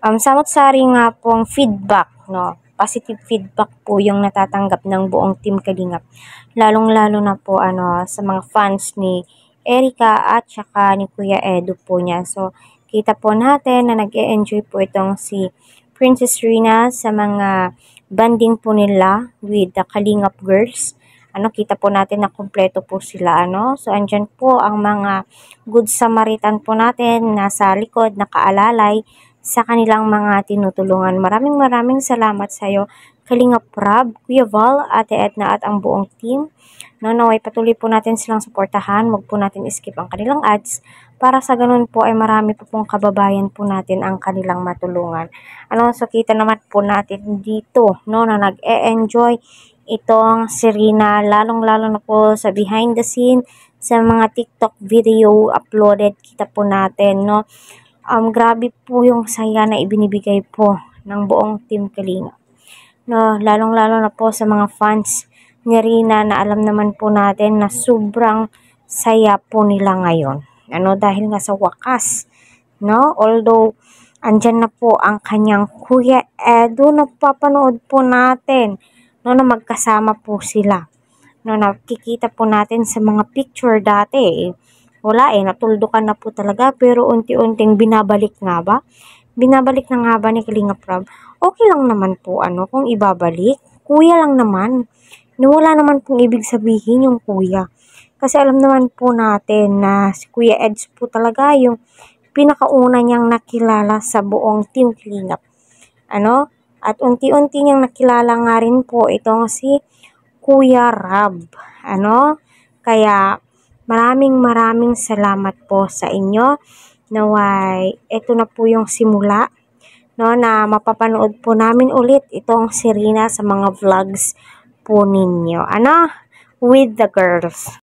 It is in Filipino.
Samot-sari nga pong feedback, no? Positive feedback po yung natatanggap ng buong Team Kalingap. Lalong-lalo na po sa mga fans ni Erica at saka ni Kuya Edu po niya. So, kita po natin na nag-e-enjoy po itong si Princess Rina sa mga banding po nila with the Kalingap girls. Kita po natin na kumpleto po sila, So, andyan po ang mga good Samaritan po natin nasa likod, nakaalalay sa kanilang mga tinutulungan. Maraming salamat sa iyo, Kalingap Rab, Kuya Val, Ate Edna at ang buong team. Naway patuloy po natin silang suportahan. Huwag po natin skip ang kanilang ads para sa ganun po ay marami po pong kababayan po natin ang kanilang matulungan. So kita naman po natin dito na nag-e-enjoy itong Serena, lalong-lalo na po sa behind the scene, sa mga TikTok video uploaded, kita po natin, grabe po yung saya na ibinibigay po ng buong Team Kalingap. Lalong-lalo na po sa mga fans ni Rina na alam naman po natin na sobrang saya po nila ngayon. Dahil nga sa wakas, although andyan na po ang kanyang Kuya Edu, napapanood po natin, na magkasama po sila. Nakikita po natin sa mga picture dati, wala natuldukan na po talaga, pero unti-unting binabalik nga ba? Binabalik na nga ba ni Kalingap Rab? Okay lang naman po kung ibabalik. Kuya lang naman. Wala naman pong ibig sabihin yung kuya. Kasi alam naman po natin na si Kuya Eds po talaga yung pinakauna niyang nakilala sa buong Team Kalingap. At unti-unti niyang nakilala nga rin po itong si Kuya Rab. Kaya maraming salamat po sa inyo. Naway, ito na po yung simula na mapapanood po namin ulit itong Serena sa mga vlogs po ninyo. With the girls.